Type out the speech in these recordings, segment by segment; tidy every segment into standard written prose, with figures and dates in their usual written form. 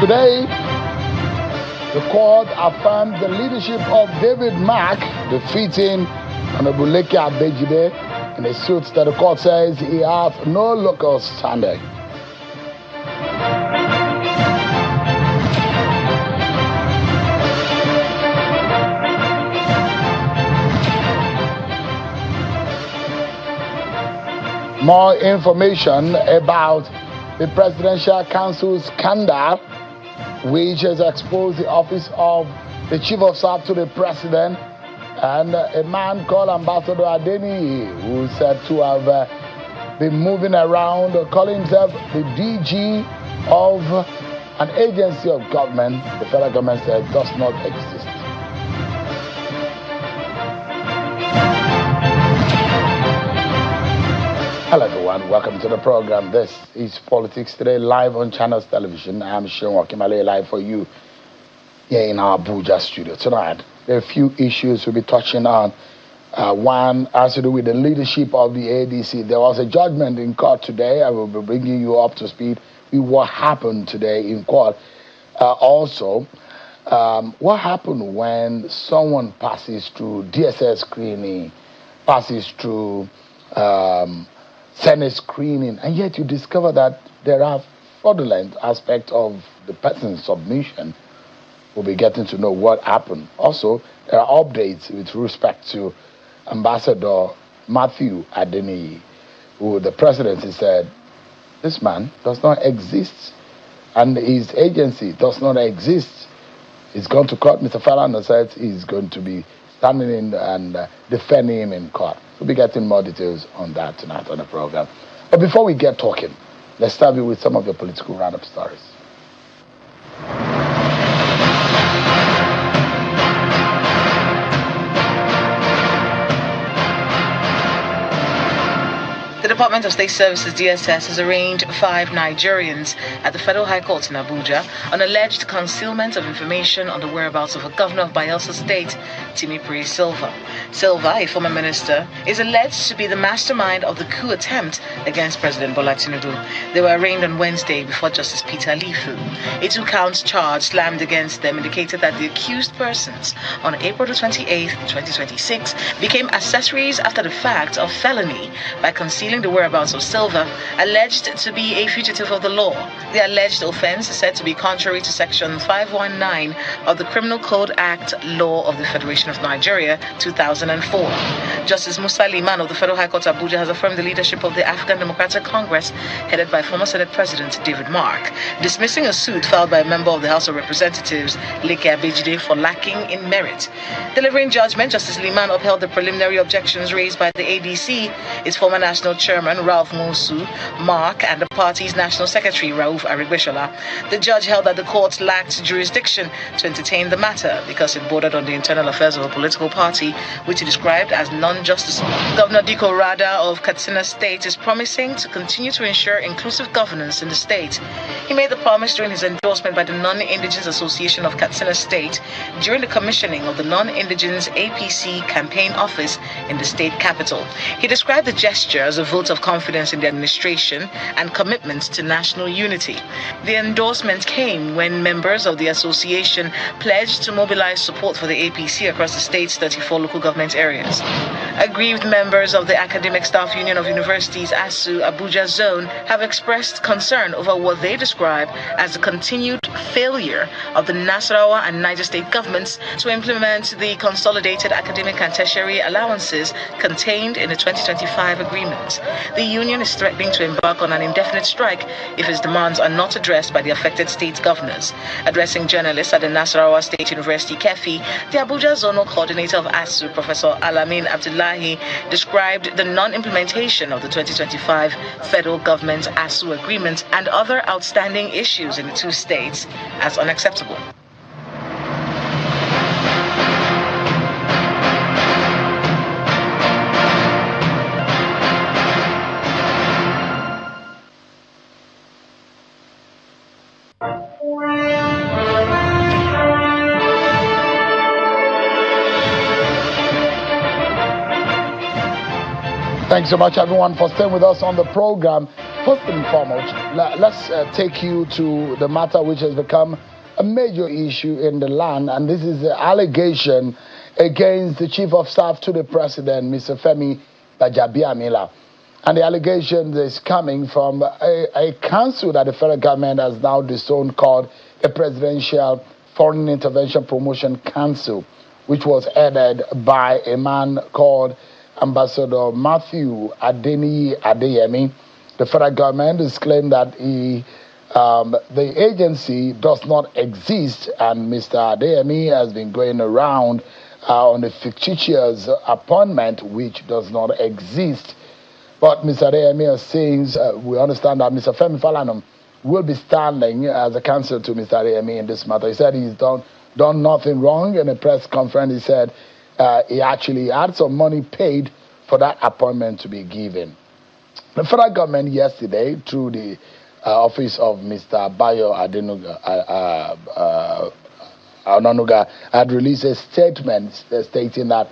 Today, the court affirmed the leadership of David Mark defeating Honorable Leke Abejide in a suit that the court says he has no local standing. More information about the Presidential Council scandal, which has exposed the office of the Chief of Staff to the President, and a man called Ambassador Adeni, who is said to have been moving around, calling himself the DG of an agency of government the federal government said does not exist. Hello everyone, welcome to the program. This is Politics Today, live on Channels Television. I'm Sean Wakimale, live for you here in our Abuja studio. Tonight, there are a few issues we'll be touching on. One has to do with the leadership of the ADC. There was a judgment in court today. I will be bringing you up to speed with what happened today in court. Also, what happened when someone passes through DSS screening, passes through Senate screening, and yet you discover that there are fraudulent aspects of the person's submission. We'll be getting to know what happened. Also, there are updates with respect to Ambassador Matthew Adeni, who the presidency said, this man does not exist, and his agency does not exist. He's gone to court. Mr. Falana said he's going to be standing in and defending him in court. We'll be getting more details on that tonight on the program. But before we get talking, let's start with some of the political roundup stories. The Department of State Services, DSS, has arraigned 5 Nigerians at the Federal High Court in Abuja on alleged concealment of information on the whereabouts of a governor of Bayelsa State, Timipre Silva. Silva, a former minister, is alleged to be the mastermind of the coup attempt against President Bola Tinubu. They were arraigned on Wednesday before Justice Peter Lifu. A 2-count charge slammed against them indicated that the accused persons on April 28, 2026, became accessories after the fact of felony by concealing the whereabouts of Silva, alleged to be a fugitive of the law. The alleged offense is said to be contrary to Section 519 of the Criminal Code Act Law of the Federation of Nigeria, 2004. Justice Musa Liman of the Federal High Court Abuja has affirmed the leadership of the African Democratic Congress, headed by former Senate President David Mark, dismissing a suit filed by a member of the House of Representatives, Leke Abejide, for lacking in merit. Delivering judgment, Justice Liman upheld the preliminary objections raised by the ADC, its former national chairman Ralph Musu, Mark, and the party's national secretary Rauf Aregbesola. The judge held that the court lacked jurisdiction to entertain the matter because it bordered on the internal affairs of a political party, which he described as non-justiciable. Governor Diko Rada of Katsina State is promising to continue to ensure inclusive governance in the state. He made the promise during his endorsement by the Non-Indigenous Association of Katsina State during the commissioning of the Non-Indigenous APC campaign office in the state capital. He described the gesture as a vote of confidence in the administration and commitment to national unity. The endorsement came when members of the association pledged to mobilize support for the APC across the state's 34 local government areas. Aggrieved members of the Academic Staff Union of Universities ASU Abuja Zone have expressed concern over what they describe as the continued failure of the Nasarawa and Niger state governments to implement the consolidated academic and tertiary allowances contained in the 2025 agreement. The union is threatening to embark on an indefinite strike if its demands are not addressed by the affected state governors. Addressing journalists at the Nasarawa State University Kefi, the Abuja Zonal Coordinator of ASU, Professor Alamin Abdullahi, described the non-implementation of the 2025 federal government ASU agreement and other outstanding issues in the two states as unacceptable. Thanks so much, everyone, for staying with us on the program. First and foremost, let's take you to the matter which has become a major issue in the land, and this is the allegation against the Chief of Staff to the President, Mr. Femi Gbajabiamila. And the allegation is coming from a council that the federal government has now disowned called the Presidential Foreign Intervention Promotion Council, which was headed by a man called Ambassador Matthew Adeyemi. The federal government has claimed that the agency does not exist, and Mr. Adeyemi has been going around on a fictitious appointment which does not exist. But Mr. Adeyemi is saying, we understand that Mr. Femi Falana will be standing as a counsel to Mr. Adeyemi in this matter. He said he's done nothing wrong. In a press conference, he said he actually had some money paid for that appointment to be given. The federal government yesterday, through the office of Mr. Bayo Onanuga, had released a statement stating that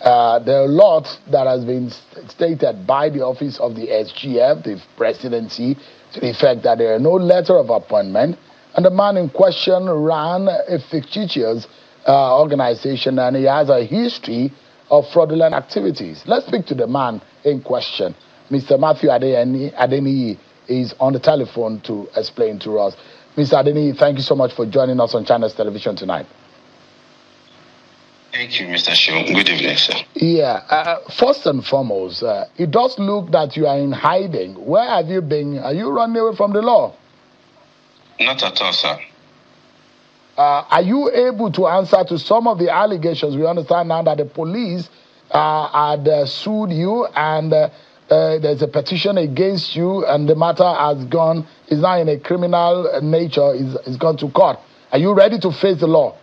there are a lot that has been stated by the office of the SGF, the presidency, to the effect that there are no letter of appointment, and the man in question ran a fictitious organization, and he has a history of fraudulent activities. Let's speak to the man in question. Mr. Matthew Adeniyi is on the telephone to explain to us. Mr. Adeniyi, thank you so much for joining us on Channels Television tonight. Thank you, Mr. Shion. Good evening, sir. Yeah. First and foremost, it does look that you are in hiding. Where have you been? Are you running away from the law? Not at all, sir. Are you able to answer to some of the allegations? We understand now that the police had sued you, and there's a petition against you, and the matter is now in a criminal nature, is gone to court. Are you ready to face the law?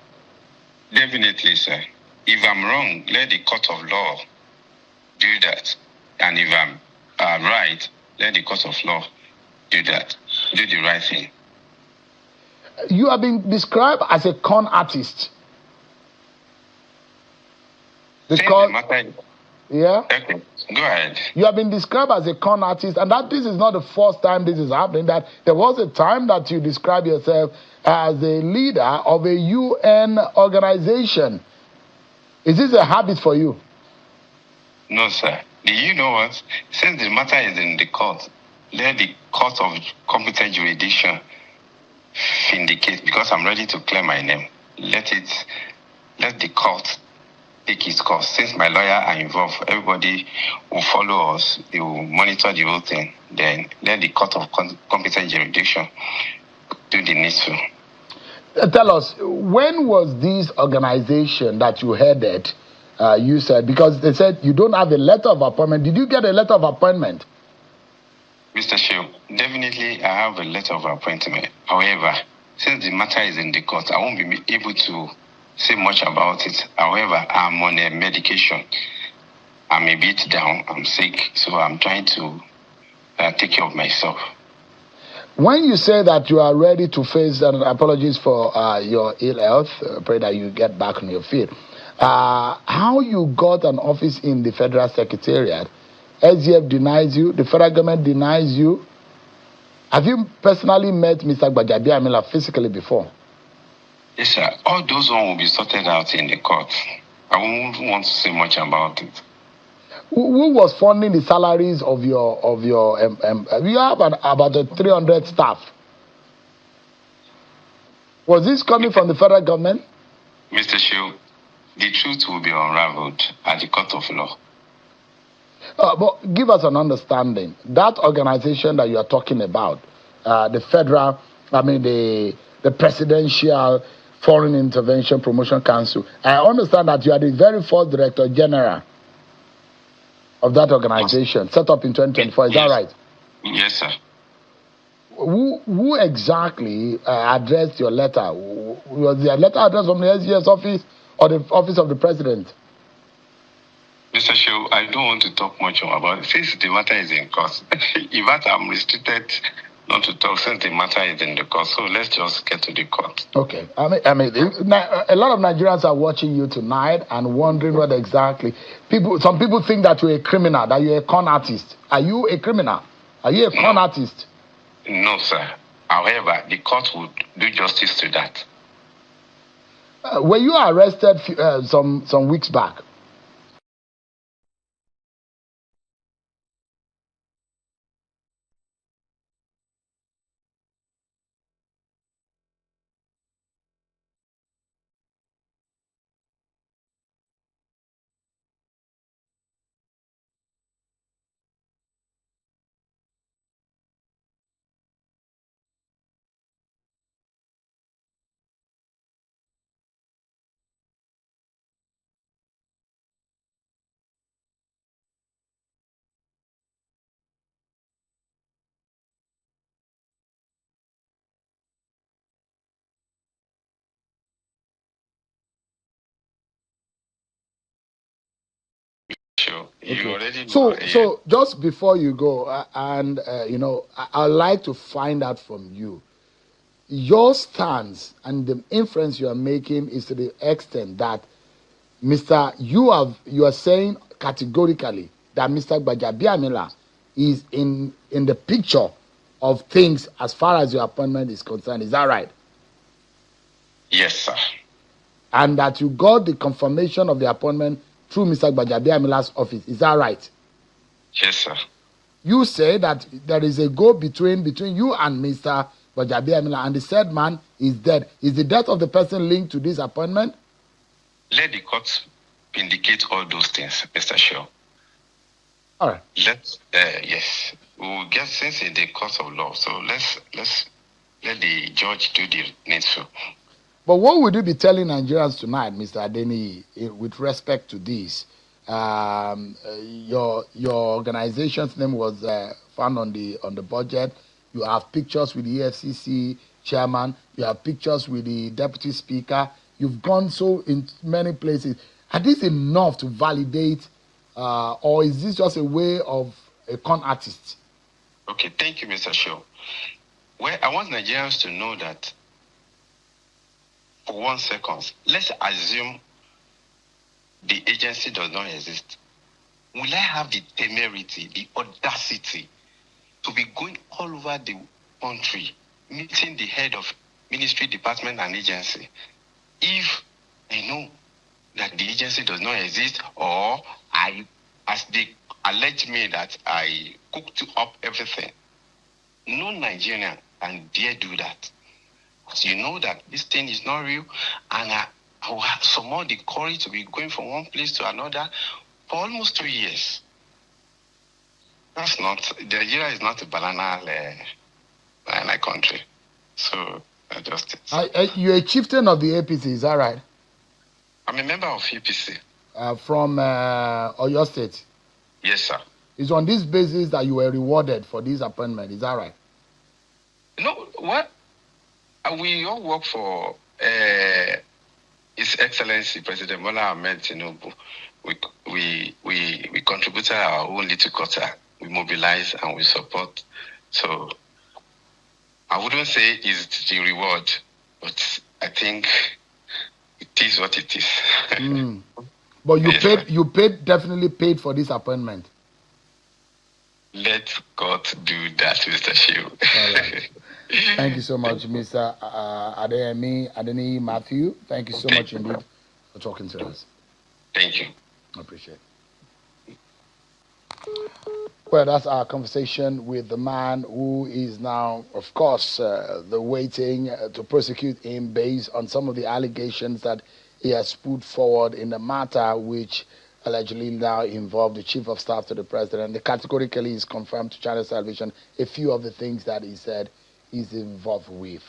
Definitely, sir. If I'm wrong, let the court of law do that. And if I'm right, let the court of law do that. Do the right thing. You have been described as a con artist. Yeah? Okay, go ahead. You have been described as a con artist, and that this is not the first time this is happening. That there was a time that you described yourself as a leader of a UN organization. Is this a habit for you? No, sir. Do you know what? Since the matter is in the court, let the court of competent jurisdiction vindicate, because I'm ready to clear my name. Let the court take its course. Since my lawyer are involved, everybody will follow us. They will monitor the whole thing. Then let the court of competent jurisdiction do the needful. Tell us, when was this organization that you headed, you said, because they said you don't have a letter of appointment. Did you get a letter of appointment? Mr. Shew, definitely I have a letter of appointment. However, since the matter is in the court, I won't be able to say much about it. However, I'm on a medication. I'm a bit down. I'm sick, so I'm trying to take care of myself. When you say that you are ready to face, and apologies for your ill health, pray that you get back on your feet, how you got an office in the Federal Secretariat, SGF denies you, the federal government denies you. Have you personally met Mr. Gbajabiamila physically before? Yes, sir. All those ones will be sorted out in the court. I won't want to say much about it. Who was funding the salaries of your you have about 300 staff. Was this coming from the federal government? Mr. Shew, the truth will be unraveled at the court of law. But give us an understanding. That organization that you are talking about, the Presidential Foreign Intervention Promotion Council, I understand that you are the very first Director General of that organization, set up in 2024. Is that right? Yes, sir. Who exactly addressed your letter? Was the letter addressed from the SGS office or the office of the president? Mr. Shew, I don't want to talk much about it. Since the matter is in court, in fact, I'm restricted not to talk since the matter is in the court. So let's just get to the court. Okay. I mean, a lot of Nigerians are watching you tonight and wondering what exactly. Some people think that you're a criminal, that you're a con artist. Are you a criminal? Are you a con artist? No, sir. However, the court would do justice to that. Were you arrested some weeks back? Sure. Okay. You already know. So just before you go, I'd like to find out from you. Your stance and the inference you are making is to the extent that you are saying categorically that Mr. Gbajabiamila is in the picture of things as far as your appointment is concerned. Is that right? Yes, sir. And that you got the confirmation of the appointment through Mr. Gbajabiamila's office. Is that right? Yes, sir. You say that there is a go between you and Mr. Gbajabiamila, and the said man is dead. Is the death of the person linked to this appointment? Let the court indicate all those things, Mr. Shaw. All right. Yes. We will get sense in the court of law. So let's let the judge do the needful. But what would you be telling Nigerians tonight, Mr. Adeni, with respect to this? Your organization's name was found on the budget. You have pictures with the EFCC chairman. You have pictures with the deputy speaker. You've gone so in many places. Are this enough to validate, or is this just a way of a con artist? Okay, thank you, Mr. Shaw. Well, I want Nigerians to know that for 1 second, let's assume the agency does not exist. Will I have the temerity, the audacity to be going all over the country, meeting the head of ministry, department, and agency, if I know that the agency does not exist, or as they allege me that I cooked up everything? No Nigerian can dare do that. As you know that this thing is not real, and I will have some more the courage to be going from one place to another for almost 2 years. Nigeria is not a banana country. So, just you're a chieftain of the APC, is that right? I'm a member of APC. From Oyo State? Yes, sir. It's on this basis that you were rewarded for this appointment, is that right? No, what? We all work for His Excellency President Bola Ahmed Tinubu. We contributed our own little quota. We mobilize and we support. So I wouldn't say it's the reward, but I think it is what it is. But you definitely paid for this appointment. Let God do that, Mr. Shiu. All right. Thank you so much, Mr. Adeni Matthew. Thank you so much indeed for talking to us. Thank you. I appreciate it. Well, that's our conversation with the man who is now, of course, waiting to prosecute him based on some of the allegations that he has put forward in the matter, which allegedly now involved the chief of staff to the president. The categorically is confirmed to Channel Television a few of the things that he said he's involved with.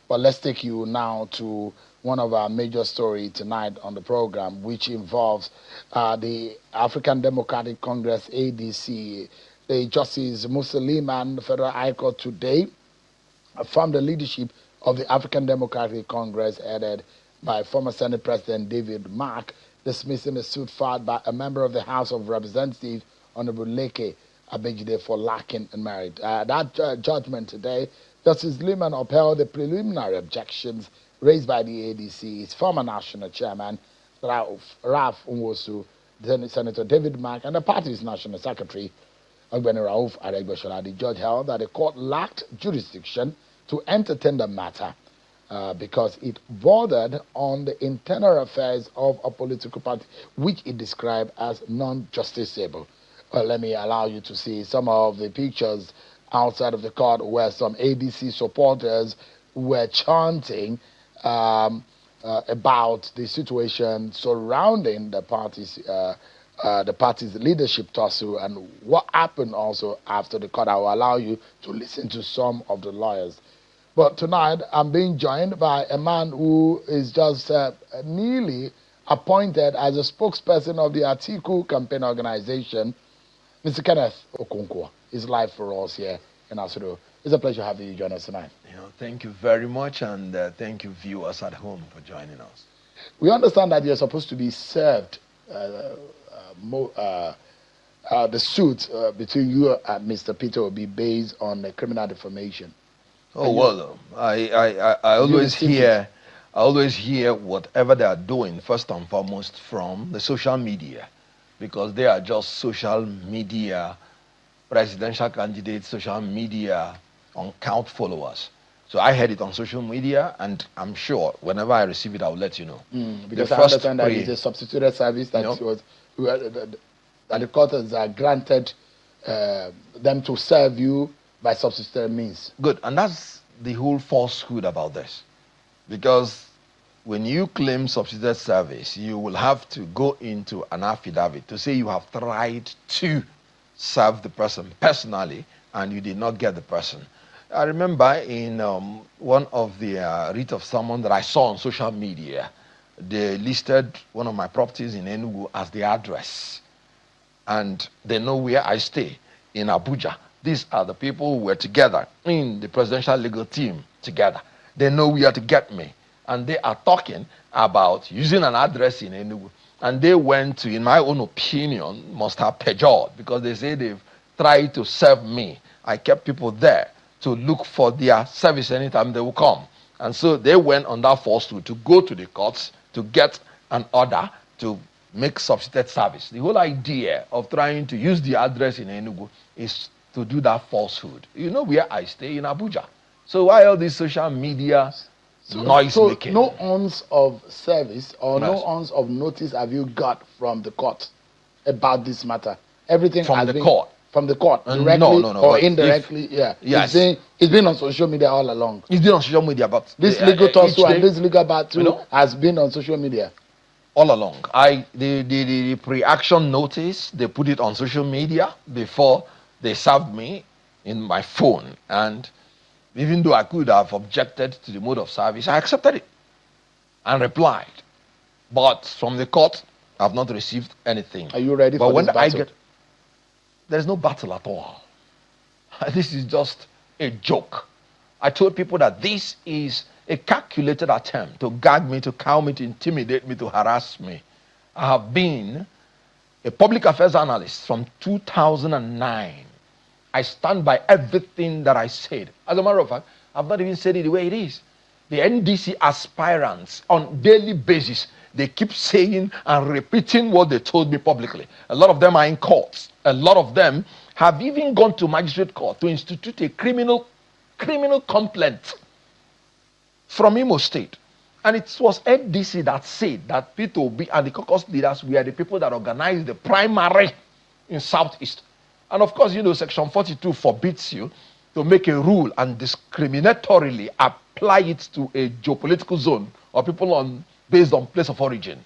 But let's take you now to one of our major stories tonight on the program, which involves the African Democratic Congress, ADC. The Justice Muslim and the Federal High Court today affirmed the leadership of the African Democratic Congress, headed by former Senate President David Mark, dismissing a suit filed by a member of the House of Representatives, Honorable Leke Abejide, for lacking in merit. That judgment today, Justice Liman upheld the preliminary objections raised by the ADC, its former national chairman, Ralph Nwosu, Senator David Mark, and the party's national secretary, Ogbeni Rauf Aregbesola, the judge held that the court lacked jurisdiction to entertain the matter because it bordered on the internal affairs of a political party, which it described as non-justiciable. Well, let me allow you to see some of the pictures outside of the court where some ADC supporters were chanting about the situation surrounding the party's leadership tussle and what happened also after the court. I will allow you to listen to some of the lawyers. But tonight, I'm being joined by a man who is just newly appointed as a spokesperson of the Atiku campaign organization, Mr. Kenneth Okonkwo. Is live for us here in our studio. It's a pleasure having you join us tonight. Thank you very much, and thank you, viewers at home, for joining us. We understand that you're supposed to be served the suit between you and Mr. Peter Obi based on the criminal defamation. Oh, well, I always hear whatever they are doing, first and foremost, from the social media, because they are just social media, presidential candidates, social media, account followers. So I heard it on social media, and I'm sure whenever I receive it, I'll let you know. Because I understand that it's a substituted service that that the court has granted them to serve you by substituted means. Good, and that's the whole falsehood about this. Because when you claim substituted service, you will have to go into an affidavit to say you have tried to serve the person personally and you did not get the person. I remember in one of the writ of summons that I saw on social media, they listed one of my properties in Enugu as the address. And they know where I stay, in Abuja. These are the people who were together in the presidential legal team together. They know where to get me. And they are talking about using an address in Enugu. And they went to, in my own opinion, must have perjured, because they say they've tried to serve me. I kept people there to look for their service anytime they will come. And so they went on that falsehood to go to the courts to get an order to make substituted service. The whole idea of trying to use the address in Enugu is to do that falsehood. You know where I stay, in Abuja. So why all this social media noise making? No ounce of service or no ounce of notice have you got from the court about this matter? Everything from the court. From the court, directly no, or indirectly, Yes. It's been on social media all along. It's been on social media, but this legal tussle and this legal battle has been on social media all along. The pre-action notice, they put it on social media before they served me in my phone, and even though I could have objected to the mode of service, I accepted it and replied. But from the court, I've not received anything. Are you ready for this battle? There's no battle at all. This is just a joke. I told people that this is a calculated attempt to gag me, to cow me, to intimidate me, to harass me. I have been a public affairs analyst from 2009. I stand by everything that I said. As a matter of fact, I've not even said it the way it is. The NDC aspirants on daily basis, they keep saying and repeating what they told me publicly. A lot of them are in courts. A lot of them have even gone to magistrate court to institute a criminal complaint from Imo State. And it was NDC that said that Peter Obi and the caucus leaders were the people that organized the primary in Southeast. And of course, Section 42 forbids you to make a rule and discriminatorily apply it to a geopolitical zone or people based on place of origin.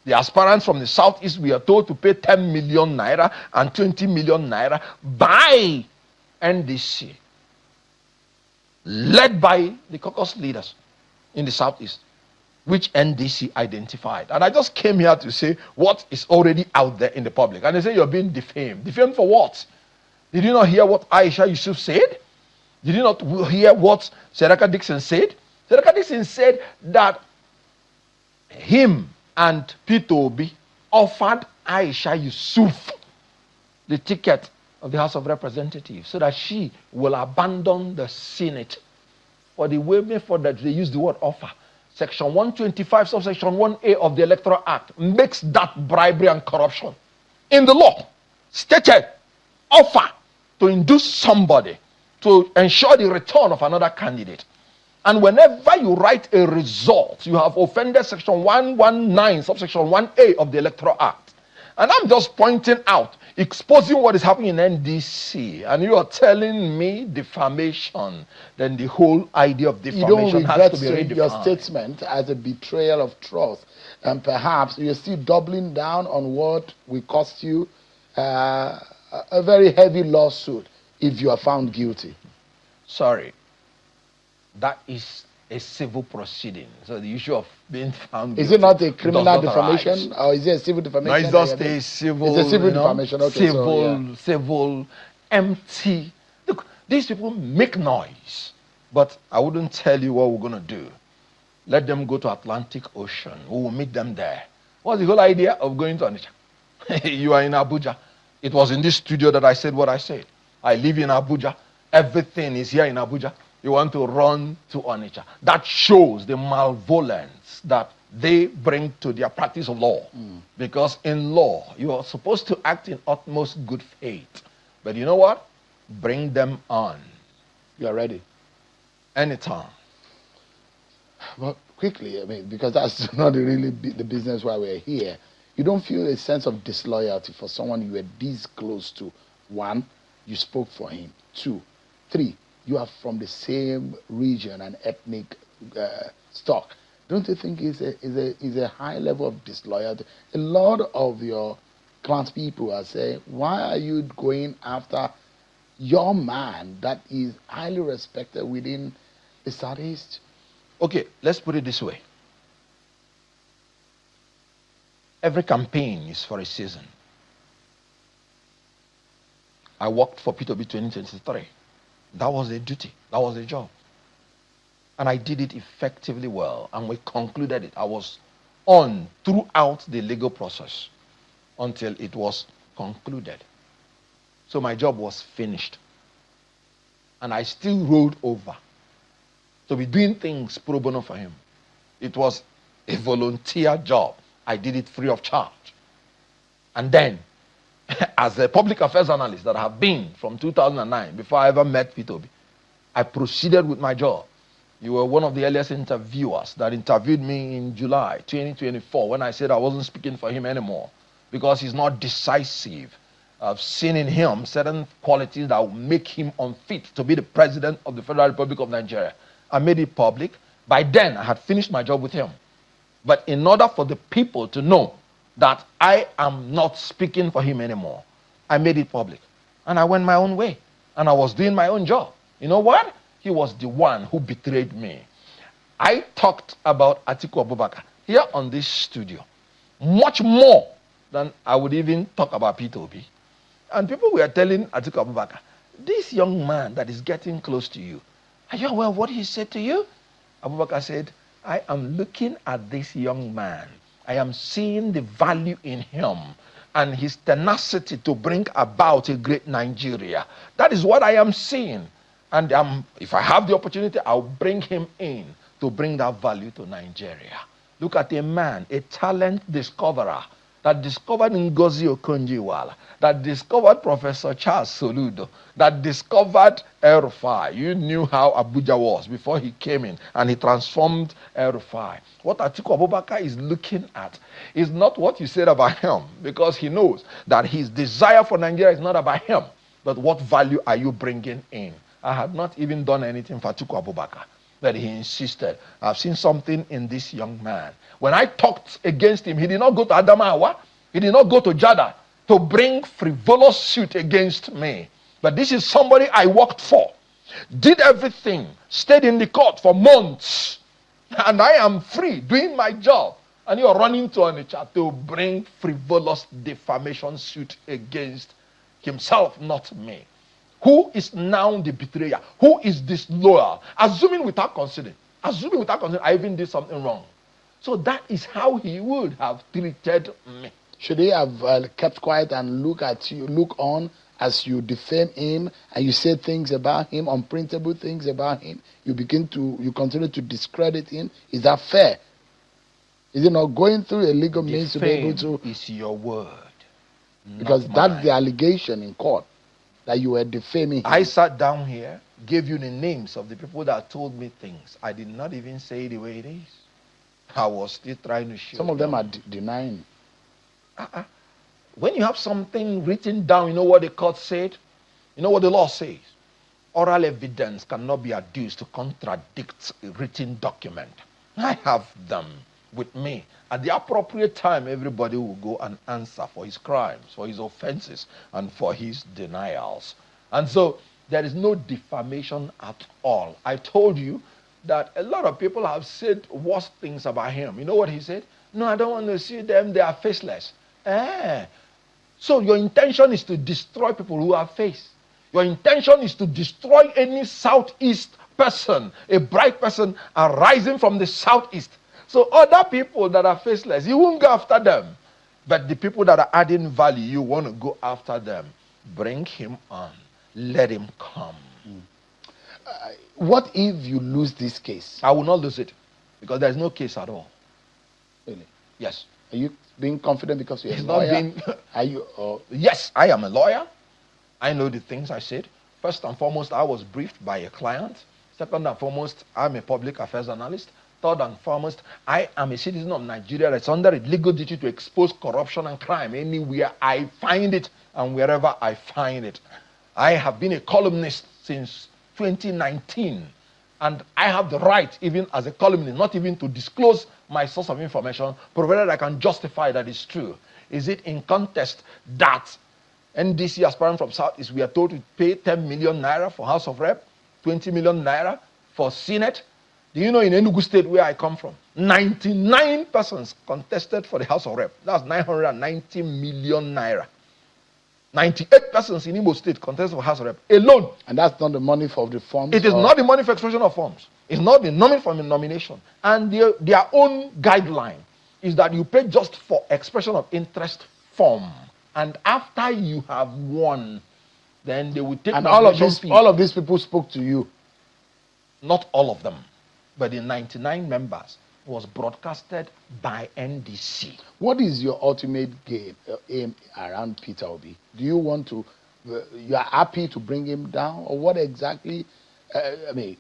The aspirants from the Southeast, we are told to pay 10 million naira and 20 million naira by NDC, led by the caucus leaders in the Southeast, which NDC identified. And I just came here to say what is already out there in the public. And they say you're being defamed. Defamed for what? Did you not hear what Aisha Yusuf said? Did you not hear what Seraka Dixon said? Seraka Dixon said that him and Peter Obi offered Aisha Yusuf the ticket of the House of Representatives so that she will abandon the Senate. For the way for that they use the word offer. Section 125, subsection 1A of the Electoral Act makes that bribery and corruption. In the law, stated, offer to induce somebody to ensure the return of another candidate. And whenever you write a result, you have offended section 119, subsection 1A of the Electoral Act. And I'm just pointing out, exposing what is happening in NDC, and you are telling me defamation, then the whole idea of defamation has to be redefined. Your statement as a betrayal of trust, and perhaps you're still doubling down on what will cost you a very heavy lawsuit if you are found guilty. Sorry. That is a civil proceeding. So the issue of being found guilty. Is it not a criminal defamation, or is it a civil defamation? No, it's just a civil. It's a civil defamation. Okay, civil, empty. Look, these people make noise, but I wouldn't tell you what we're gonna do. Let them go to Atlantic Ocean. We will meet them there. What's the whole idea of going to Onitsha? You are in Abuja. It was in this studio that I said what I said. I live in Abuja. Everything is here in Abuja. You want to run to Onitsha. That shows the malevolence that they bring to their practice of law. Because in law, you are supposed to act in utmost good faith. But you know what? Bring them on. You are ready. Anytime. Well, quickly, I mean, because that's not really the business why we're here. You don't feel a sense of disloyalty for someone you were this close to. 1, you spoke for him. 2, 3, you are from the same region and ethnic stock. Don't you think is a high level of disloyalty? A lot of your clanspeople are saying, why are you going after your man that is highly respected within the Southeast? Okay, let's put it this way. Every campaign is for a season. I worked for P2B 2023. That was a duty. That was a job. And I did it effectively well. And we concluded it. I was on throughout the legal process until it was concluded. So my job was finished. And I still rolled over to be doing things pro bono for him. It was a volunteer job. I did it free of charge. And then, as a public affairs analyst that I have been from 2009, before I ever met P2B, I proceeded with my job. You were one of the earliest interviewers that interviewed me in July 2024 when I said I wasn't speaking for him anymore because he's not decisive. I've seen in him certain qualities that will make him unfit to be the president of the Federal Republic of Nigeria. I made it public. By then, I had finished my job with him. But in order for the people to know that I am not speaking for him anymore, I made it public. And I went my own way. And I was doing my own job. You know what? He was the one who betrayed me. I talked about Atiku Abubakar here on this studio much more than I would even talk about P2B. And people were telling Atiku Abubakar, this young man that is getting close to you, are you aware of what he said to you? Abubakar said, I am looking at this young man. I am seeing the value in him and his tenacity to bring about a great Nigeria. That is what I am seeing. And if I have the opportunity, I'll bring him in to bring that value to Nigeria. Look at a man, a talent discoverer that discovered Ngozi Okonjo-Iweala, that discovered Professor Charles Soludo, that discovered El-Rufai. You knew how Abuja was before he came in, and he transformed El-Rufai. What Atiku Abubakar is looking at is not what you said about him, because he knows that his desire for Nigeria is not about him, but what value are you bringing in? I had not even done anything for Atiku Abubakar, but he insisted. I've seen something in this young man. When I talked against him, he did not go to Adamawa. He did not go to Jada to bring frivolous suit against me. But this is somebody I worked for, did everything, stayed in the court for months, and I am free doing my job. And you're running to Onitsha to bring frivolous defamation suit against himself, not me. Who is now the betrayer? Who is disloyal? Assuming without considering, I even did something wrong. So that is how he would have treated me. Should he have kept quiet and look on as you defame him and you say things about him, unprintable things about him? You continue to discredit him. Is that fair? Is it not going through a legal means to be able to? Is your word. Because that's the allegation in court. that you were defaming him. I sat down here, gave you the names of the people that told me things. I did not even say the way it is. I was still trying to show. Some of them are denying. When you have something written down, you know what the court said? You know what the law says? Oral evidence cannot be adduced to contradict a written document. I have them with me. At the appropriate time, everybody will go and answer for his crimes, for his offenses, and for his denials. And so there is no defamation at all. I told you that a lot of people have said worse things about him. You know what he said? No, I don't want to see them. They are faceless. So your intention is to destroy people who have face. Your intention is to destroy any southeast person, a bright person arising from the southeast. So other people that are faceless, you won't go after them. But the people that are adding value, you want to go after them. Bring him on. Let him come. What if you lose this case? I will not lose it because there's no case at all. Really? Yes. Are you being confident because you're a It's lawyer? not being... Are you? Yes, I am a lawyer. I know the things I said. First and foremost, I was briefed by a client. Second and foremost, I'm a public affairs analyst. Third and foremost, I am a citizen of Nigeria that's under a legal duty to expose corruption and crime anywhere I find it and wherever I find it. I have been a columnist since 2019, and I have the right, even as a columnist, not even to disclose my source of information, provided I can justify that it's true. Is it in contest that NDC aspirant from Southeast, we are told to pay 10 million naira for House of Rep, 20 million naira for Senate? Do you know in Enugu State, where I come from, 99 persons contested for the House of Rep. That's 990 million naira. 98 persons in Imo State contested for House of Rep alone. And that's not the money for the forms? It is not the money for expression of forms. It's not the money for the nomination. And their own guideline is that you pay just for expression of interest form. And after you have won, then they will take... And all of these people spoke to you? Not all of them. But the 99 members was broadcasted by NDC. What is your ultimate aim around Peter Obi? Do you want to, you are happy to bring him down? Or what exactly,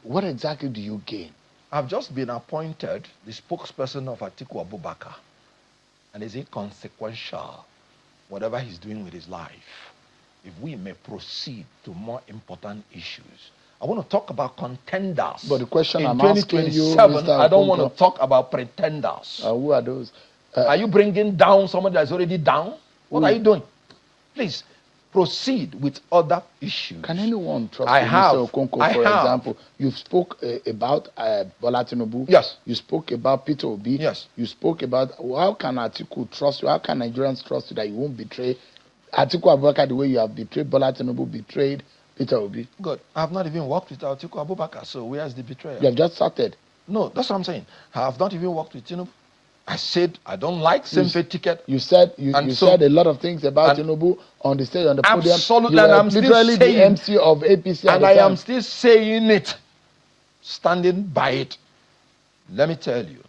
what exactly do you gain? I've just been appointed the spokesperson of Atiku Abubakar. And is it consequential, whatever he's doing with his life, if we may proceed to more important issues? I want to talk about contenders. But the question in I'm asking you, Mr. I don't want to talk about pretenders. Who are those? Are you bringing down somebody that's already down? What are you doing? Please proceed with other issues. Can anyone trust Mr. Okonkwo, for example? You spoke about Bola Tinubu. Yes. You spoke about Peter Obi. Yes. You spoke about how can Atiku trust you? How can Nigerians trust you that you won't betray Atiku Abubakar the way you have betrayed Bola Tinubu, betrayed Peter Obi? Good. I have not even worked with Atiku Abubakar, so where's the betrayal? You have just started. No, that's what I'm saying. I have not even worked with Tinubu. I said I don't like same-faith ticket. You said said a lot of things about Tinubu on the stage, on the podium. Absolutely, you and I'm literally still saying, the MC of APC. And I am still saying it, standing by it. Let me tell you,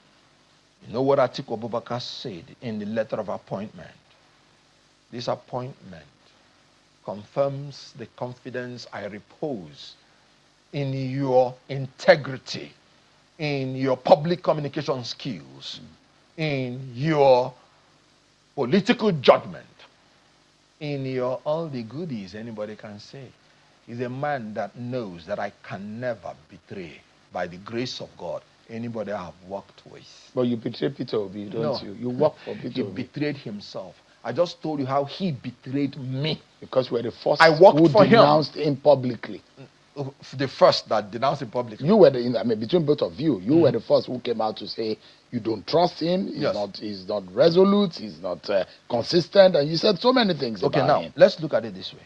you know what Atiku Abubakar said in the letter of appointment? This appointment confirms the confidence I repose in your integrity, in your public communication skills, in your political judgment, in your all the goodies anybody can say. He's a man that knows that I can never betray, by the grace of God, anybody I have worked with. But you betrayed Peter Obi, don't you? You work for Peter He Obi. betrayed himself. I just told you how he betrayed me. Because you were the first I worked who for him. denounced him publicly. The first that denounced him publicly. You were between both of you, you were the first who came out to say you don't trust him. He's not resolute. He's not consistent, and you said so many things about him. Now let's look at it this way.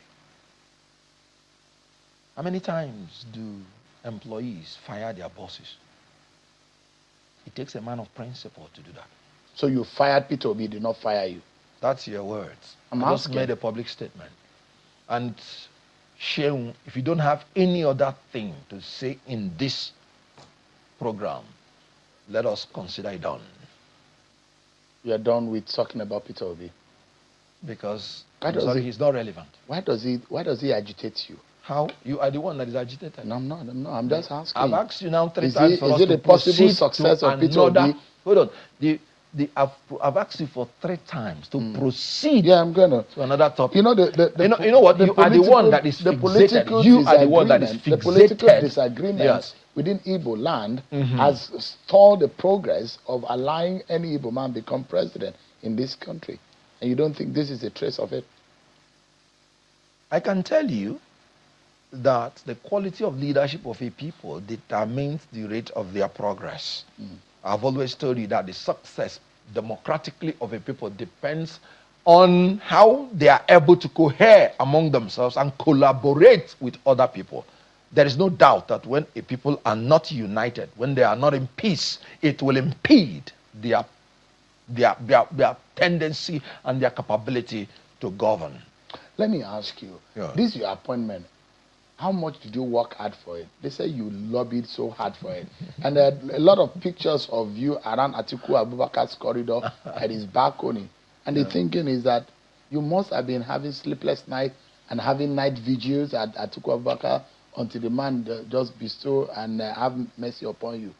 How many times do employees fire their bosses? It takes a man of principle to do that. So you fired Peter Obi, did not fire you? That's your words. I just made a public statement. And Sheung, if you don't have any other thing to say in this program, let us consider it done. You are done with talking about Peter Obi? Because He's not relevant. Why does he agitate you? How? You are the one that is agitated. No, I'm not. I'm just asking. I've asked you now 3 is times it, for is us it to a possible proceed success to of Peter Obi? Hold on. I've asked you for 3 times to proceed I'm gonna to another topic. You know you know what? You are the one that is fixated. You are the one that is fixated. The political disagreement within Igbo land has stalled the progress of allowing any Igbo man become president in this country. And you don't think this is a trace of it? I can tell you that the quality of leadership of a people determines the rate of their progress. I've always told you that the success democratically of a people depends on how they are able to cohere among themselves and collaborate with other people. There is no doubt that when a people are not united, when they are not in peace, it will impede their tendency and their capability to govern. Let me ask you, this your appointment, how much did you work hard for it? They say you lobbied so hard for it. And there are a lot of pictures of you around Atiku Abubakar's corridor at his balcony. And the thinking is that you must have been having sleepless nights and having night vigils at Atiku Abubakar until the man just bestow and have mercy upon you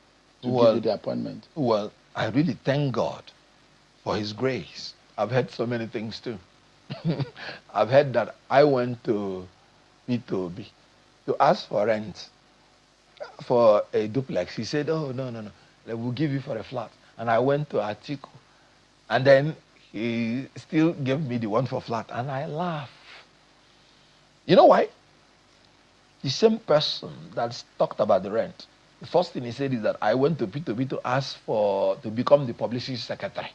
to give you the appointment. Well, I really thank God for his grace. I've heard so many things too. I've heard that I went to P2B to ask for rent for a duplex. He said, oh, no, we'll give you for a flat. And I went to Atiku. And then he still gave me the one for flat. And I laughed. You know why? The same person that's talked about the rent, the first thing he said is that I went to P2B to ask to become the publicity secretary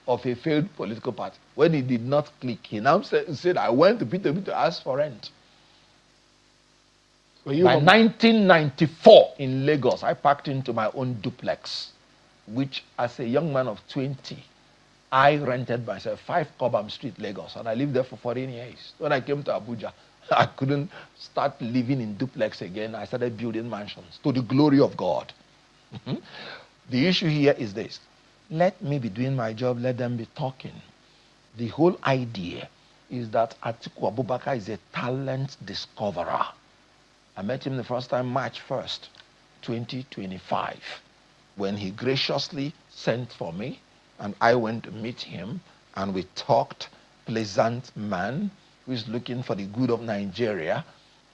of a failed political party. When he did not click, he now said I went to P2B to ask for rent. By 1994 in Lagos, I packed into my own duplex, which as a young man of 20, I rented myself 5 Cobham Street, Lagos, and I lived there for 14 years. When I came to Abuja, I couldn't start living in duplex again. I started building mansions to the glory of God. The issue here is this. Let me be doing my job, let them be talking. The whole idea is that Atiku Abubakar is a talent discoverer. I met him the first time March 1st, 2025, when he graciously sent for me, and I went to meet him, and we talked. Pleasant man who is looking for the good of Nigeria,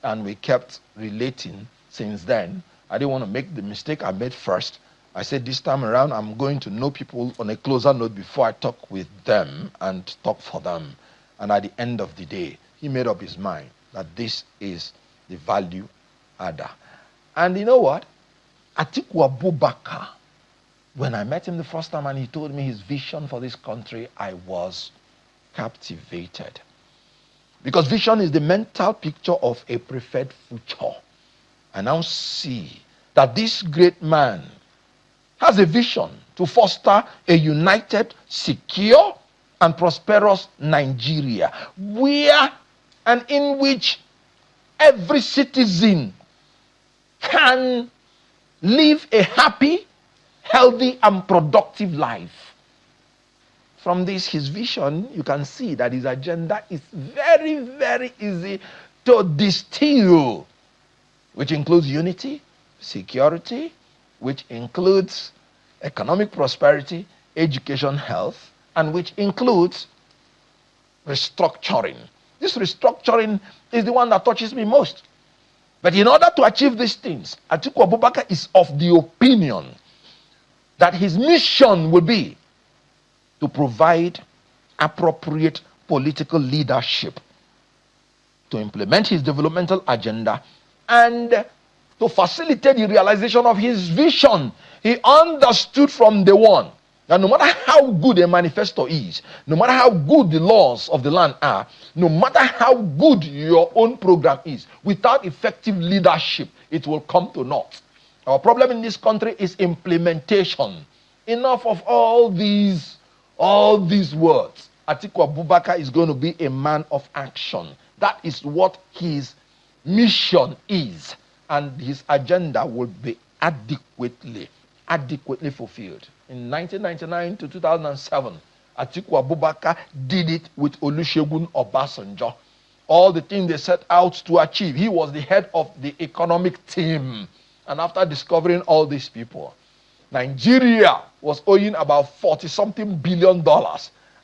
and we kept relating since then. I didn't want to make the mistake I made first. I said this time around, I'm going to know people on a closer note before I talk with them and talk for them. And at the end of the day, he made up his mind that this is the value adder. And you know what? Atiku Abubakar, when I met him the first time and he told me his vision for this country, I was captivated. Because vision is the mental picture of a preferred future. I now see that this great man has a vision to foster a united, secure, and prosperous Nigeria, where and in which every citizen can live a happy, healthy, and productive life. From this, his vision, you can see that his agenda is very, very easy to distill, which includes unity, security, which includes economic prosperity, education, health, and which includes restructuring. This restructuring is the one that touches me most. But in order to achieve these things, Atiku Abubakar is of the opinion that his mission will be to provide appropriate political leadership to implement his developmental agenda and to facilitate the realization of his vision. He understood from day one that no matter how good a manifesto is, no matter how good the laws of the land are, no matter how good your own program is, without effective leadership, it will come to naught. Our problem in this country is implementation. Enough of all these words. Atiku Abubakar is going to be a man of action. That is what his mission is. And his agenda will be adequately fulfilled. In 1999 to 2007, Atiku Abubakar did it with Olusegun Obasanjo. All the things they set out to achieve. He was the head of the economic team. And after discovering all these people, Nigeria was owing about $40-something billion. Atiku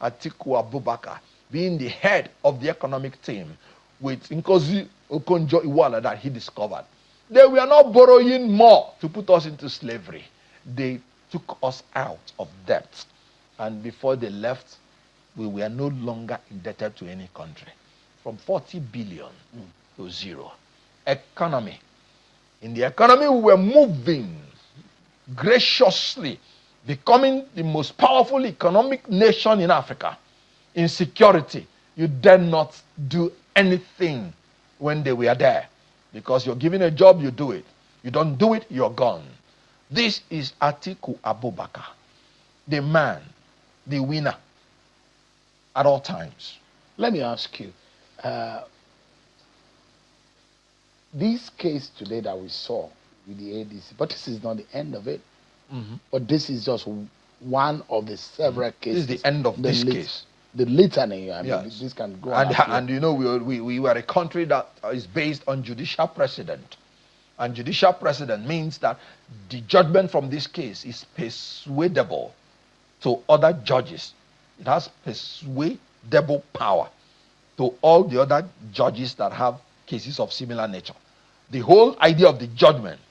Abubakar being the head of the economic team with Ngozi Okonjo-Iweala that he discovered. They were not borrowing more to put us into slavery. They took us out of debt. And before they left, we were no longer indebted to any country. From 40 billion to zero. Economy. In the economy, we were moving graciously, becoming the most powerful economic nation in Africa. In security, you dare not do anything when they were there. Because you're given a job, you do it. You don't do it, you're gone. This is Atiku Abubakar, the man, the winner at all times. Let me ask you, this case today that we saw with the ADC, but this is not the end of it. But this is just one of the several cases. This is the end of this case. The litany, I mean, yes. This can go on. And you know, we were a country that is based on judicial precedent. And judicial precedent means that the judgment from this case is persuadable to other judges. It has persuadable power to all the other judges that have cases of similar nature. The whole idea of the judgment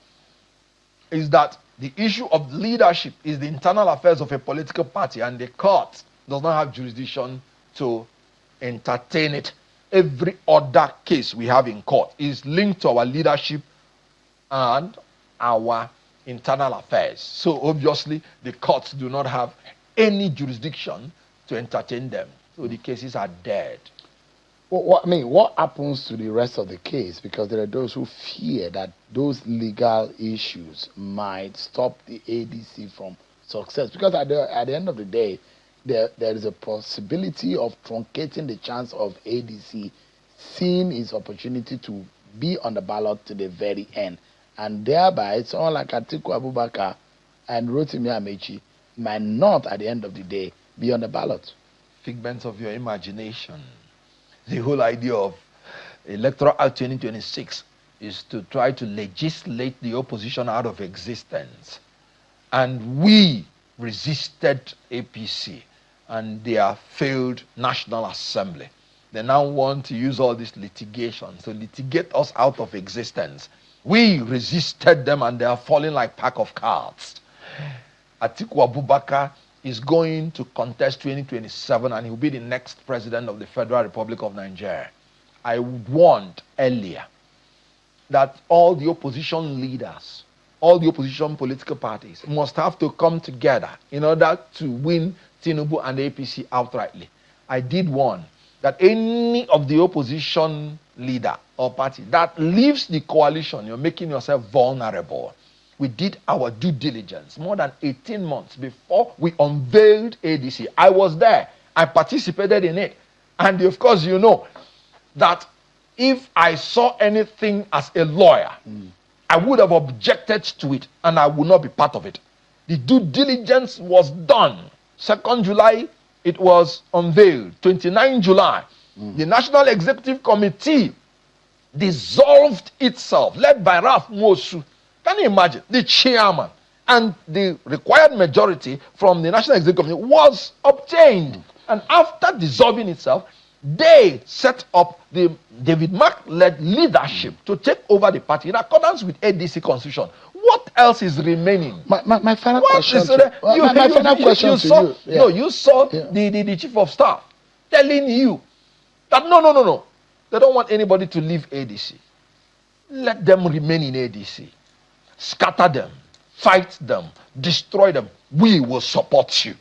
is that the issue of leadership is the internal affairs of a political party, and the court does not have jurisdiction to entertain it. Every other case we have in court is linked to our leadership and our internal affairs. So obviously, the courts do not have any jurisdiction to entertain them. So the cases are dead. What happens to the rest of the case? Because there are those who fear that those legal issues might stop the ADC from success. Because at the end of the day, there is a possibility of truncating the chance of ADC seeing its opportunity to be on the ballot to the very end. And thereby, someone like Atiku Abubakar and Rotimi Amechi might not, at the end of the day, be on the ballot. Figments of your imagination. The whole idea of Electoral Act 2026 is to try to legislate the opposition out of existence. And we resisted APC and their failed National Assembly. They now want to use all this litigation to litigate us out of existence. We resisted them and they are falling like pack of cards. Atiku Abubakar is going to contest 2027 and he will be the next president of the Federal Republic of Nigeria. I warned earlier that all the opposition leaders, all the opposition political parties must have to come together in order to win Tinubu and the APC outrightly. I did warn that any of the opposition leader or party that leaves the coalition, you're making yourself vulnerable. We did our due diligence more than 18 months before we unveiled ADC. I was there. I participated in it. And of course, you know that if I saw anything as a lawyer, I would have objected to it and I would not be part of it. The due diligence was done. 2nd July, it was unveiled. 29 July, the National Executive Committee dissolved itself, led by Ralph Mosu. Can you imagine? The chairman and the required majority from the National Executive Committee was obtained. And after dissolving itself, they set up the David Mark-led leadership to take over the party in accordance with ADC constitution. What else is remaining? My final question. You saw the chief of staff telling you that no. They don't want anybody to leave ADC. Let them remain in ADC. Scatter them, fight them, destroy them. We will support you.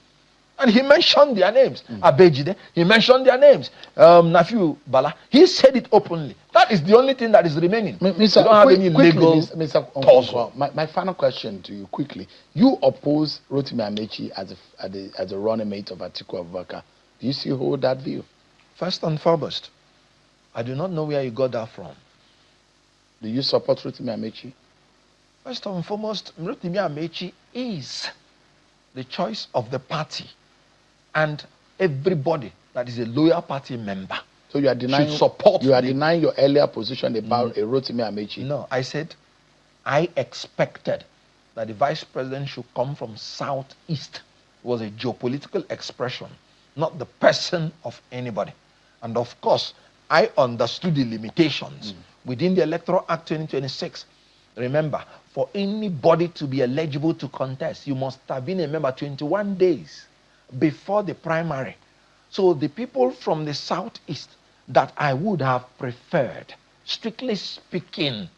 And he mentioned their names. Abejide, he mentioned their names. Nafiu Bala, he said it openly. That is the only thing that is remaining. Mr. We don't have any legal Mr. Okonkwo, my final question to you quickly. You oppose Rotimi Amechi as a running mate of Atiku Abubakar. Do you still hold that view? First and foremost, I do not know where you got that from. Do you support Rotimi Amechi? First and foremost, Rotimi Amechi is the choice of the party. And everybody that is a loyal party member So you are denying should support. You are denying your earlier position about Rotimi Amaechi. No, I said I expected that the vice president should come from southeast. It was a geopolitical expression, not the person of anybody. And of course, I understood the limitations within the Electoral Act 2026. Remember, for anybody to be eligible to contest, you must have been a member 21 days before the primary. So the people from the southeast that I would have preferred, strictly speaking,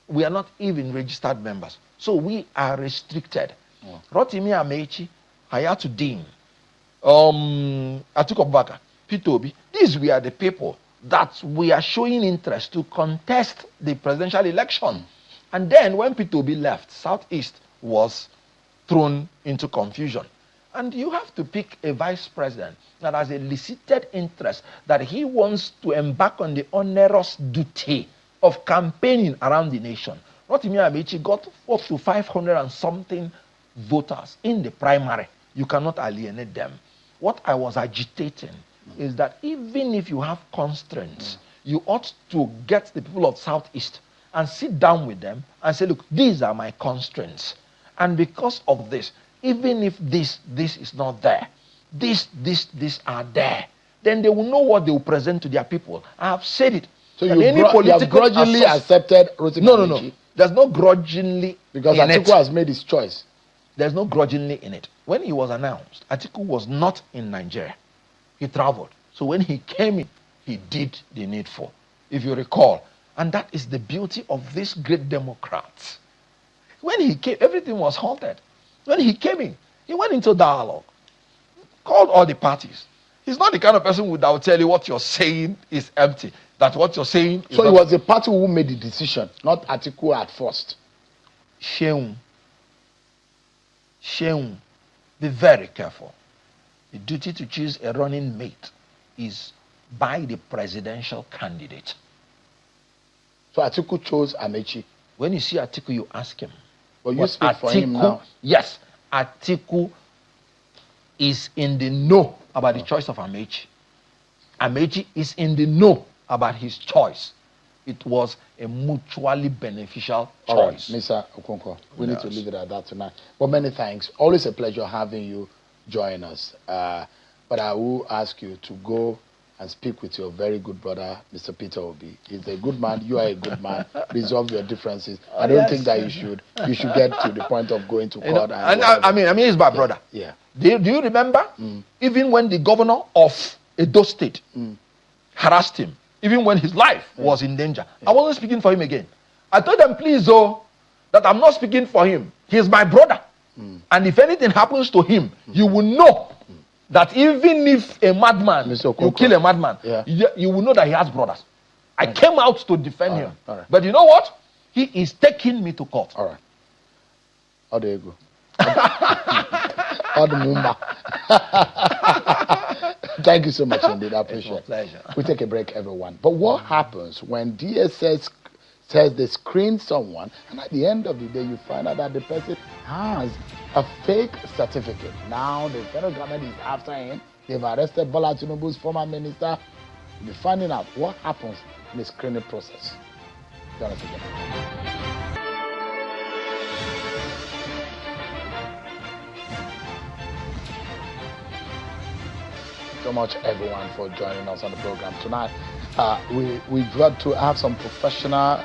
we are not even registered members. So we are restricted. Rotimi Amaechi, Hayatuddin, Atiku Abubakar, Peter Obi, these were the people that we are showing interest to contest the presidential election. And then when Peter Obi left, Southeast was thrown into confusion. And you have to pick a vice president that has a elicited interest that he wants to embark on the onerous duty of campaigning around the nation. Rotimi Amaechi got up to 500 and something voters in the primary. You cannot alienate them. What I was agitating is that even if you have constraints, you ought to get the people of Southeast and sit down with them and say, look, these are my constraints. And because of this, even if this is not there, these are there, then they will know what they will present to their people. I have said it. So you have grudgingly accepted Rotimi Amaechi? No. There's no grudgingly because in Atiku has made his choice. There's no grudgingly in it. When he was announced, Atiku was not in Nigeria. He traveled. So when he came in, he did the needful, if you recall. And that is the beauty of this great Democrat. When he came, everything was halted. When he came in, he went into dialogue, called all the parties. He's not the kind of person that will tell you what you're saying is empty. That what you're saying is So it was the party who made the decision, not Atiku at first. Sheung, be very careful. The duty to choose a running mate is by the presidential candidate. So Atiku chose Amaechi. When you see Atiku, you ask him. But you speak for him now. Yes, Atiku is in the know about the choice of Amaechi. Amaechi is in the know about his choice. It was a mutually beneficial choice. All right, Mr. Okonkwo, we need to leave it at that tonight. But many thanks. Always a pleasure having you join us. But I will ask you to go and speak with your very good brother, Mr. Peter Obi. He's a good man. You are a good man. Resolve your differences. I don't think that you should get to the point of going to court. I mean, he's my brother. Yeah. Do you remember? Even when the governor of Edo State harassed him, even when his life was in danger, I wasn't speaking for him again. I told them, please, that I'm not speaking for him. He's my brother. And if anything happens to him, you will know that even if a madman, you kill a madman, you will know that he has brothers. I came out to defend him. Right. But you know what? He is taking me to court. All right. How do you go? How the Mumba. Thank you so much indeed. I appreciate it. Pleasure. We take a break, everyone. But what happens when DSS says they screen someone and at the end of the day you find out that the person has a fake certificate? Now the federal government is after him. They've arrested Bola Tinubu's former minister. We'll be finding out what happens in the screening process. Join us again. So much everyone for joining us on the program tonight. We've got to have some professional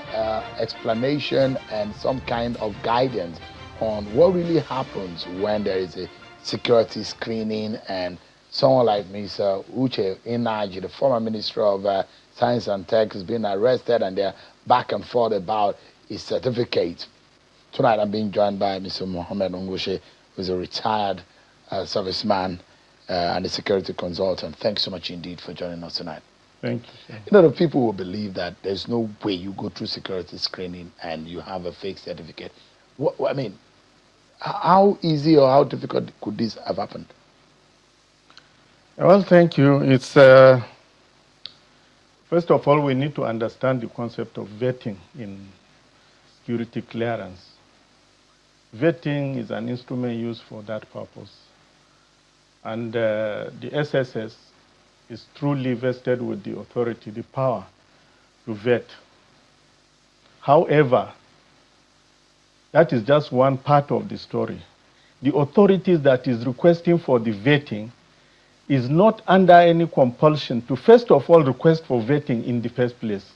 explanation and some kind of guidance on what really happens when there is a security screening and someone like Mr. Uche Inaji, the former Minister of Science and Tech, has been arrested and they're back and forth about his certificate. Tonight I'm being joined by Mr. Mohammed Ngoshe, who is a retired serviceman and a security consultant. Thanks so much indeed for joining us tonight. Thank you. You know, the people will believe that there's no way you go through security screening and you have a fake certificate. I mean, how easy or how difficult could this have happened? Well, thank you. It's first of all, we need to understand the concept of vetting in security clearance. Vetting is an instrument used for that purpose. And the SSS is truly vested with the authority, the power to vet. However, that is just one part of the story. The authorities that is requesting for the vetting is not under any compulsion to first of all request for vetting in the first place.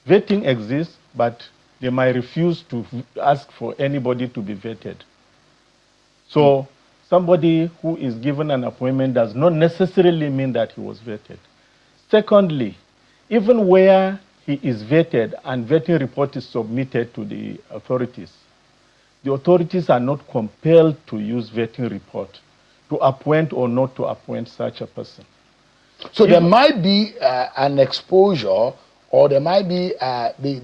Vetting exists, but they might refuse to ask for anybody to be vetted. So somebody who is given an appointment does not necessarily mean that he was vetted. Secondly, even where he is vetted and vetting report is submitted to the authorities are not compelled to use vetting report to appoint or not to appoint such a person. So there might be an exposure, or there might be the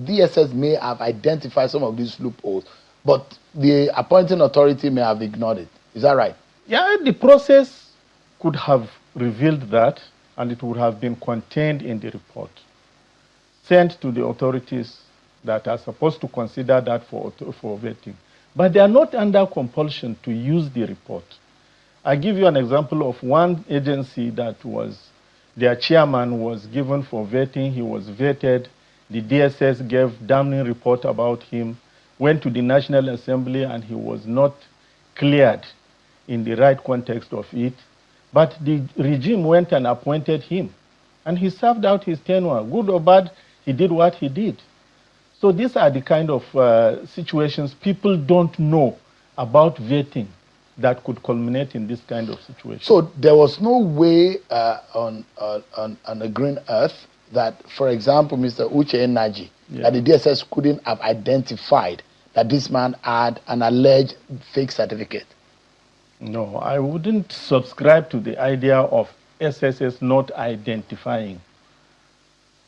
DSS may have identified some of these loopholes, but the appointing authority may have ignored it. Is that right? Yeah, the process could have revealed that, and it would have been contained in the report, sent to the authorities that are supposed to consider that for vetting. But they are not under compulsion to use the report. I give you an example of one agency that was, their chairman was given for vetting. He was vetted. The DSS gave damning report about him, went to the National Assembly, and he was not cleared in the right context of it. But the regime went and appointed him, and he served out his tenure. Good or bad, he did what he did. So these are the kind of situations people don't know about vetting that could culminate in this kind of situation. So there was no way on the green earth that, for example, Mr. Uche Naji, that the DSS couldn't have identified that this man had an alleged fake certificate. No, I wouldn't subscribe to the idea of SSS not identifying.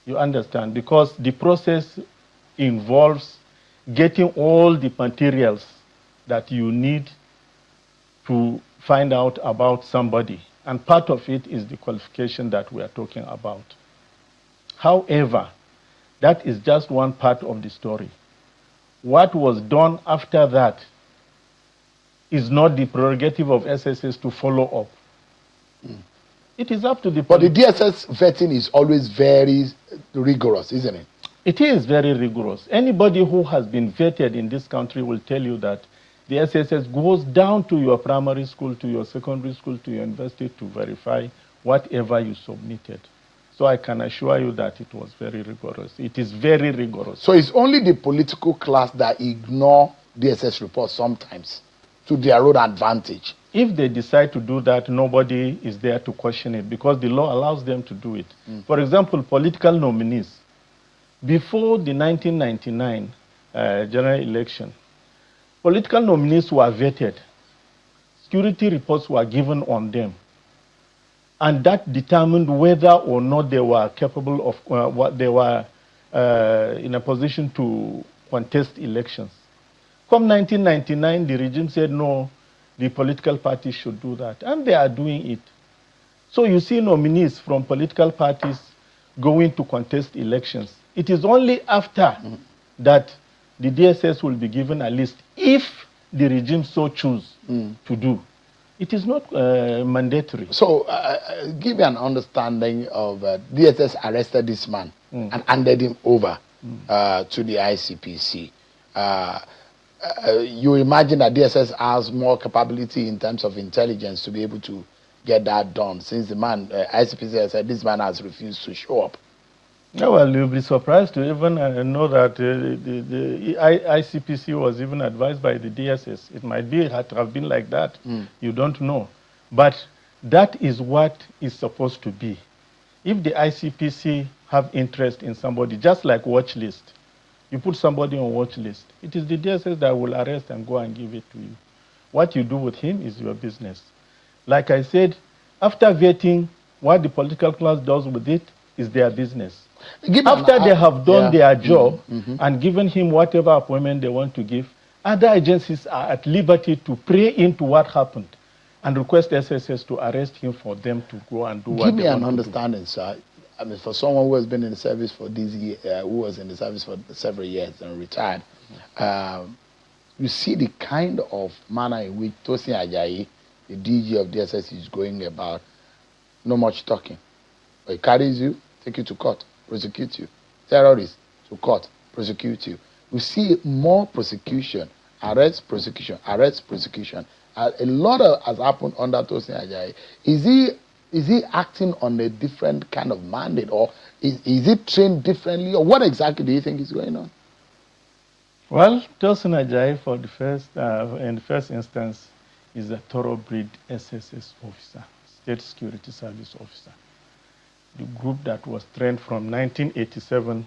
You understand? Because the process involves getting all the materials that you need to find out about somebody. And part of it is the qualification that we are talking about. However, that is just one part of the story. What was done after that is not the prerogative of SSS to follow up. It is up to the... But the DSS vetting is always very rigorous, isn't it? It is very rigorous. Anybody who has been vetted in this country will tell you that the SSS goes down to your primary school, to your secondary school, to your university to verify whatever you submitted. So I can assure you that it was very rigorous. It is very rigorous. So it's only the political class that ignore DSS reports sometimes to their own advantage. If they decide to do that, nobody is there to question it because the law allows them to do it. For example, political nominees. Before the 1999 general election, political nominees were vetted. Security reports were given on them. And that determined whether or not they were capable of, what they were in a position to contest elections. Come 1999, the regime said, no, the political parties should do that. And they are doing it. So you see nominees from political parties going to contest elections. It is only after that the DSS will be given a list if the regime so choose to do. It is not mandatory. So give me an understanding of DSS arrested this man and handed him over to the ICPC. You imagine that DSS has more capability in terms of intelligence to be able to get that done, since the man, ICPC has said this man has refused to show up. Yeah, well, you'll be surprised to even know that the ICPC was even advised by the DSS. It might be have been like that. You don't know. But that is what is supposed to be. If the ICPC have interest in somebody, just like watch list, you put somebody on watch list, it is the DSS that will arrest and go and give it to you. What you do with him is your business. Like I said, after vetting, what the political class does with it is their business. After they have done their job and given him whatever appointment they want to give, other agencies are at liberty to pray into what happened and request SSS to arrest him for them to go and do what they want to do. Give me an understanding, sir. I mean, for someone who has been in the service for this year, who was in the service for several years and retired, you see the kind of manner in which Tosin Ajayi the DG of DSS is going about, no much talking. But he carries you, take you to court, prosecute you. Terrorists to court, prosecute you. We see more prosecution, arrest, prosecution, arrest, prosecution. A lot has happened under Tosin Ajayi. Is he acting on a different kind of mandate, or is he trained differently, or what exactly do you think is going on? Well, Tosin Ajayi, in the first instance, is a thoroughbred SSS officer, State Security Service officer. The group that was trained from 1987,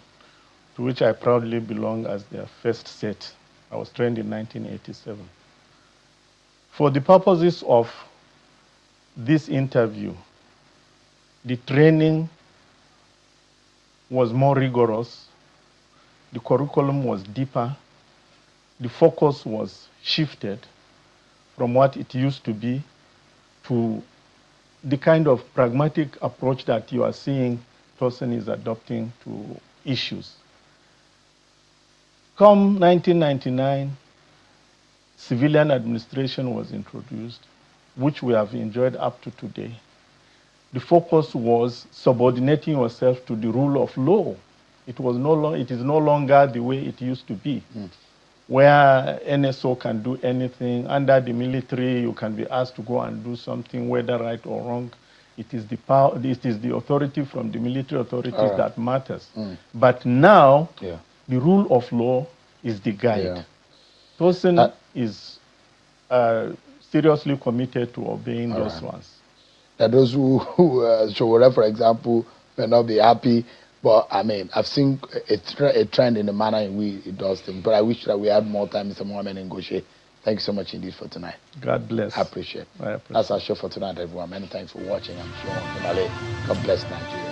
to which I proudly belong as their first set. I was trained in 1987. For the purposes of this interview, the training was more rigorous, the curriculum was deeper, the focus was shifted from what it used to be to the kind of pragmatic approach that you are seeing Tosin is adopting to issues. Come 1999, civilian administration was introduced, which we have enjoyed up to today. The focus was subordinating yourself to the rule of law. It is no longer the way it used to be, where NSO can do anything. Under the military, you can be asked to go and do something, whether right or wrong. It is the power. It is the authority from the military authorities that matters. But now, the rule of law is the guide. Tosin is seriously committed to obeying those ones. That those who for example, may not be happy, but I mean, I've seen a trend in the manner in which it does things. But I wish that we had more time, Mr. Mohammed Ngoshe. Thank you so much indeed for tonight. God bless. I appreciate it. That's our show for tonight, everyone. Many thanks for watching. I'm sure. God bless Nigeria.